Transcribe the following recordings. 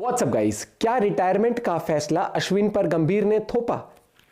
WhatsApp guys, क्या retirement का फैसला अश्विन पर गंभीर ने थोपा?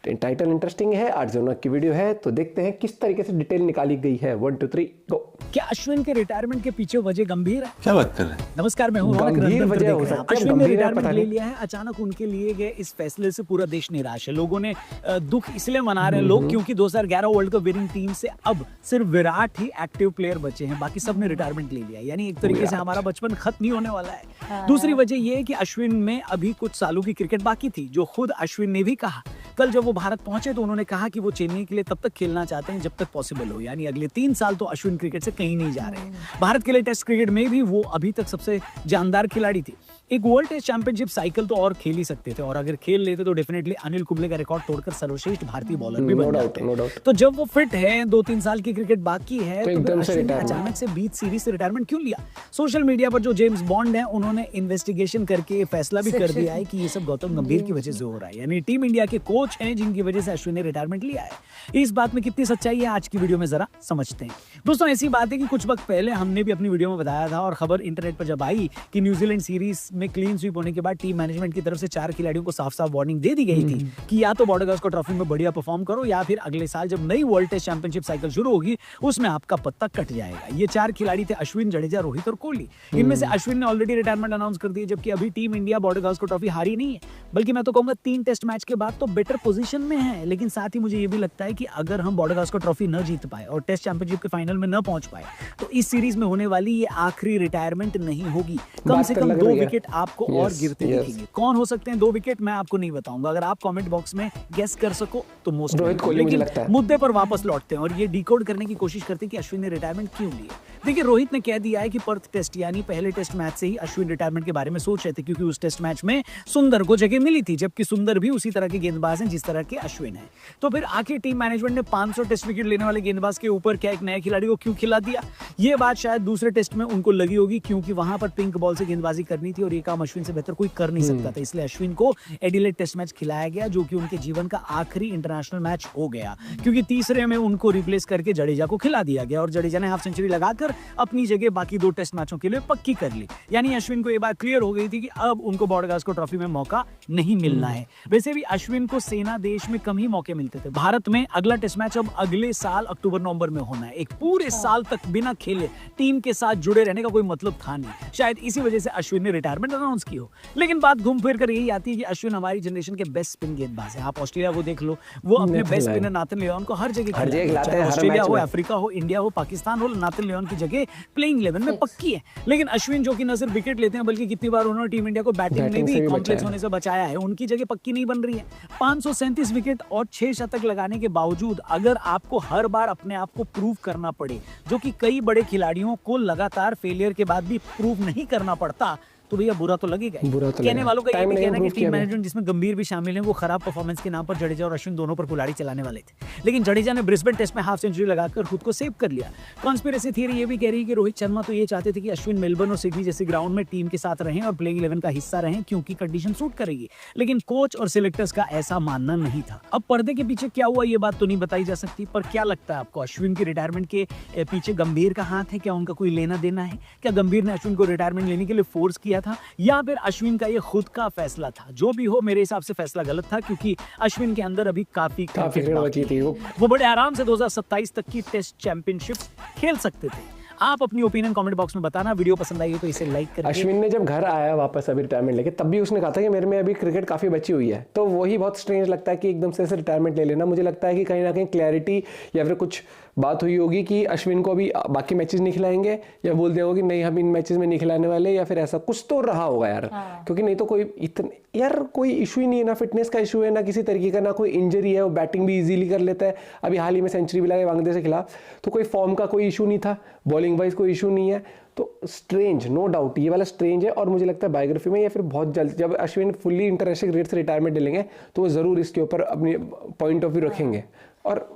टाइटल इंटरेस्टिंग है, आज जनक की वीडियो है तो देखते हैं किस तरीके से डिटेल निकाली गई है। 1 2 3 गो। क्या अश्विन के रिटायरमेंट के पीछे वजह गंभीर है? क्या बात कर रहे हैं? नमस्कार, मैं हूं रौनक। गंभीर वजह हो सकती है, अश्विन ने रिटायरमेंट ले लिया है। अचानक उनके लिए गए इस फैसले से पूरा देश निराश है। लोगों ने दुख इसलिए मना रहे हैं लोग क्योंकि 2011 वर्ल्ड कप विनिंग टीम से अब सिर्फ विराट ही एक्टिव प्लेयर बचे हैं, बाकी सब ने रिटायरमेंट ले लिया। यानी एक तरीके से हमारा बचपन खत्म नहीं होने वाला है। दूसरी वजह यह है कि अश्विन में अभी कुछ सालों की क्रिकेट बाकी थी, जो खुद अश्विन ने भी कहा। कल जब वो भारत पहुंचे तो उन्होंने कहा कि वो चेन्नई के लिए तब तक खेलना चाहते हैं जब तक पॉसिबल हो, यानी अगले 3 साल तो अश्विन क्रिकेट से कहीं नहीं जा रहे। भारत के लिए टेस्ट क्रिकेट में भी वो अभी तक सबसे जानदार खिलाड़ी थी। एक वर्ल्ड टेस्ट चैंपियनशिप साइकिल तो और खेल ही सकते थे, और अगर खेल लेते तो डेफिनेटली अनिल कुंबले का रिकॉर्ड तोड़कर सर्वश्रेष्ठ भारतीय बॉलर भी बन जाते। तो जब वो फिट है, 2-3 साल की क्रिकेट बाकी है, तो अश्विन ने अचानक से बीच सीरीज से रिटायरमेंट क्यों लिया? सोशल मीडिया पर जो जेम्स बॉन्ड है उन्होंने इन्वेस्टिगेशन करके फैसला भी कर दिया है कि ये सब गौतम गंभीर की वजह से हो रहा है। यानी टीम इंडिया के कोच हैं जिनकी वजह से अश्विन ने रिटायरमेंट लिया है। इस बात में कितनी सच्चाई है आज की वीडियो में जरा समझते हैं। दोस्तों, ऐसी बात है कि कुछ वक्त पहले हमने भी अपनी वीडियो में बताया था, और खबर इंटरनेट पर जब आई कि न्यूजीलैंड सीरीज में क्लीन स्वीप होने के बाद टीम मैनेजमेंट की तरफ से 4 खिलाड़ियों को साफ साफ वार्निंग दे दी गई थी कि या तो बॉर्डर-गावस्कर ट्रॉफी में बढ़िया परफॉर्म करो, या फिर अगले साल जब नई वर्ल्ड टेस्ट चैंपियनशिप साइकिल शुरू होगी उसमें आपका पत्ता कट जाएगा। ये 4 खिलाड़ी थे अश्विन, जडेजा, रोहित और कोहली। इनमें से अश्विन ने ऑलरेडी रिटायरमेंट अनाउंस कर दी, जबकि अभी टीम इंडिया बॉर्डर-गावस्कर ट्रॉफी हारी नहीं है, बल्कि मैं तो कहूंगा 3 टेस्ट मैच के बाद तो बेटर पोजीशन में है। लेकिन साथ ही मुझे ये भी लगता है कि अगर हम बॉर्डर-गावस्कर ट्रॉफी न जीत पाए और टेस्ट चैंपियनशिप के फाइनल में न पहुंच पाए तो इस सीरीज में होने वाली ये आखिरी रिटायरमेंट नहीं होगी। कम से कम 2 विकेट आपको और गिरते दिखेंगे। कौन हो सकते हैं 2 विकेट, मैं आपको नहीं बताऊंगा। अगर आप कमेंट बॉक्स में गेस कर सको तो मोस्ट रोहित कोहली मुझे लगता है। मुद्दे पर वापस लौटते हैं और ये डिकोड करने की कोशिश करते हैं कि अश्विन ने रिटायरमेंट क्यों लिया। देखिए, रोहित ने कह दिया है कि पर्थ टेस्ट यानी पहले टेस्ट मैच से ही अश्विन रिटायरमेंट के बारे में सोच रहे थे, क्योंकि उस टेस्ट मैच में सुंदर को जगह मिली थी, जबकि सुंदर भी उसी तरह के गेंदबाज हैं जिस तरह के अश्विन है। तो फिर आखिर टीम मैनेजमेंट ने 500 टेस्ट विकेट लेने वाले गेंदबाज के ऊपर क्या एक नए खिलाड़ी को क्यों खिला दिया? ये बात शायद दूसरे टेस्ट में उनको लगी होगी, क्योंकि वहां पर पिंक बॉल से गेंदबाजी करनी थी और ये काम अश्विन से बेहतर कोई कर नहीं सकता था। इसलिए अश्विन को एडिलेड टेस्ट मैच खिलाया गया, जो कि उनके जीवन का आखिरी इंटरनेशनल मैच हो गया, क्योंकि तीसरे में उनको रिप्लेस करके जडेजा को खिला दिया गया और जडेजा ने हाफ सेंचुरी लगाकर अपनी जगह बाकी 2 टेस्ट मैचों के लिए पक्की कर ली। यानी अश्विन को ये बात क्लियर हो गई थी कि अब उनको बॉर्डर-गावस्कर ट्रॉफी में मौका नहीं मिलना है। वैसे भी अश्विन को सेना देश में कम ही मौके मिलते थे। भारत में अगला टेस्ट मैच अब अगले साल अक्टूबर-नवंबर में होना है। एक पूरे साल तक बिना खेले टीम के साथ जुड़े रहने का कोई मतलब था नहीं। शायद इसी वजह से अश्विन ने रिटायरमेंट अनाउंस की हो। लेकिन बात घूम फिर कर यही आती है कि अश्विन हमारी जनरेशन के बेस्ट स्पिन गेंदबाज है। आप ऑस्ट्रेलिया को देख लो, वो अपने बेस्ट स्पिनर नाथन लियोन को हर जगह खिलाते हैं। ऑस्ट्रेलिया हो, अफ्रीका हो, इंडिया हो, पाकिस्तान हो, नाथन लियोन की जगह प्लेइंग 11 में पक्की है। लेकिन अश्विन, जो कि न सिर्फ विकेट लेते हैं बल्कि कितनी बार उन्होंने टीम इंडिया को बैटिंग में भी कॉम्प्लेक्स होने से बचाया है, उनकी जगह पक्की नहीं बन रही है। 537 विकेट और 6 शतक लगाने के बावजूद अगर आपको हर बार अपने आप को प्रूव करना पड़े, जो कि कई बड़े खिलाड़ियों को लगातार फेलियर के बाद भी प्रूव नहीं करना पड़ता, तो भैया बुरा तो लगेगा। कहने वालों का ये भी कहना है कि टीम मैनेजमेंट, जिसमें गंभीर भी शामिल है, वो खराब परफॉर्मेंस के नाम पर जडेजा और अश्विन दोनों पर कुल्हाड़ी चलाने वाले थे। लेकिन जडेजा ने ब्रिस्बेन टेस्ट में हाफ सेंचुरी लगाकर खुद को सेव कर लिया। कॉन्स्पिरेसी थियरी ये भी कह रही है कि रोहित शर्मा तो ये चाहते थे कि अश्विन मेलबर्न और सिडनी जैसे ग्राउंड में टीम के साथ रहें और प्लेइंग 11 का हिस्सा रहें, क्योंकि कंडीशन सूट करेगी। लेकिन कोच और सिलेक्टर्स का ऐसा मानना नहीं था। अब पर्दे के पीछे क्या हुआ ये बात तो नहीं बताई जा सकती, पर क्या लगता है आपको, अश्विन की रिटायरमेंट के पीछे गंभीर का हाथ है? क्या उनका कोई लेना देना है? क्या गंभीर ने अश्विन को रिटायरमेंट लेने के लिए फोर्स किया था, या फिर अश्विन का ये खुद का फैसला था? जो भी हो, मेरे हिसाब से फैसला गलत था, क्योंकि अश्विन के अंदर अभी काफी बची थी। वो बड़े आराम से 2027 तक की टेस्ट चैंपियनशिप खेल सकते थे। आप अपनी ओपिनियन कमेंट बॉक्स में बताना। वीडियो पसंद आई हो तो इसे लाइक करें। अश्विन ने जब घर आया वापस अभी रिटायरमेंट लेके, तब भी उसने कहा था कि मेरे में अभी क्रिकेट काफी बची हुई है, तो वही बहुत स्ट्रेंज लगता है कि एकदम से रिटायरमेंट ले लेना। मुझे लगता है कि कहीं ना कहीं क्लैरिटी या फिर कुछ बात हुई होगी कि अश्विन को अभी बाकी मैचेस नहीं खिलाएंगे, या बोल दिया होगा कि नहीं हम इन मैचेस में नहीं खिलाने वाले, या फिर ऐसा कुछ तो रहा होगा यार। क्योंकि नहीं तो कोई इशू ही नहीं है, ना फिटनेस का इशू है, ना किसी तरीके का, ना कोई इंजरी है। वो बैटिंग भी इजीली कर लेता है, अभी हाल ही में सेंचुरी भी लगाई बांग्लादेश के खिलाफ, तो कोई फॉर्म का कोई इशू नहीं था, बॉलिंग वाइज कोई इशू नहीं है। तो स्ट्रेंज, नो डाउट ये वाला स्ट्रेंज है। और मुझे लगता है बायोग्राफी में या फिर बहुत जल्द जब अश्विन फुल्ली इंटरनेशनल क्रिकेट से रिटायरमेंट ले लेंगे तो वो जरूर इसके ऊपर अपनी पॉइंट ऑफ व्यू रखेंगे। और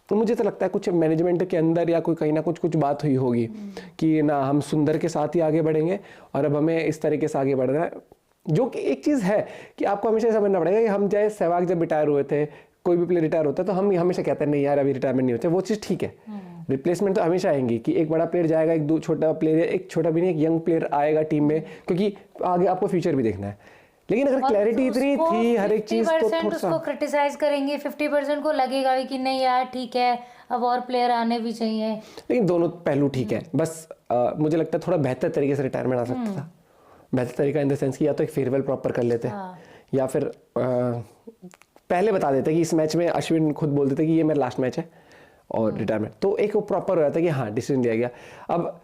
तो मुझे तो लगता है कुछ मैनेजमेंट के अंदर या कोई कहीं ना कुछ बात हुई होगी कि ना हम सुंदर के साथ ही आगे बढ़ेंगे और अब हमें इस तरीके से आगे बढ़ना है। जो कि एक चीज़ है कि आपको हमेशा समझना पड़ेगा कि हम चाहे सहवाग जब रिटायर हुए थे, कोई भी प्लेयर रिटायर होता है तो हम हमेशा कहते हैं नहीं यार अभी रिटायरमेंट नहीं होता, वो चीज़ ठीक है। रिप्लेसमेंट तो हमेशा आएंगी कि एक बड़ा प्लेयर जाएगा, एक दो छोटा प्लेयर, एक छोटा भी नहीं, एक यंग प्लेयर आएगा टीम में, क्योंकि आगे आपको फ्यूचर भी देखना है। लेकिन अगर क्लैरिटी इतनी थी हर एक चीज तो 50% थोड़ा सा उसको क्रिटिसाइज करेंगे, 50% को लगेगा भी कि नहीं यार ठीक है, अब और प्लेयर आने भी चाहिए। लेकिन दोनों पहलू ठीक है। बस मुझे लगता है थोड़ा बेहतर तरीके से रिटायरमेंट आ सकता था। बेहतर तरीका इन द सेंस कि या तो एक फेयरवेल प्रॉपर कर लेते या फिर पहले बता देते कि इस मैच में अश्विन खुद बोल देते कि ये मेरा लास्ट मैच है और रिटायरमेंट, तो एक वो प्रॉपर हो जाता कि हाँ डिसीजन लिया गया। अब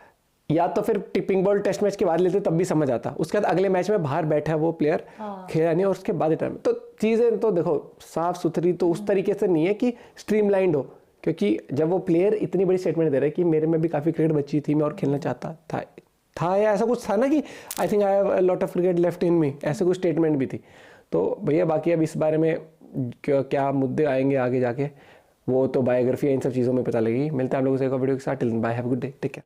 या तो फिर टिपिंग बॉल टेस्ट मैच के बाद लेते तब भी समझ आता, उसके बाद अगले मैच में बाहर बैठा वो प्लेयर खेला नहीं और उसके बाद रिटायरमेंट, तो चीज़ें तो देखो साफ सुथरी तो उस तरीके से नहीं है कि स्ट्रीमलाइंड हो, क्योंकि जब वो प्लेयर इतनी बड़ी स्टेटमेंट दे रहा है कि मेरे में भी काफ़ी क्रिकेट बची थी, मैं और खेलना चाहता था या ऐसा कुछ था ना कि I think I have a lot of cricket left in me, ऐसे कुछ स्टेटमेंट भी थी। तो भैया बाकी अब इस बारे में क्या मुद्दे आएंगे आगे जाके वो तो बायोग्राफी इन सब चीज़ों में पता लगेगी। मिलते हैं आप लोगों से एक वीडियो के साथ। Till then bye, have a good day, take care.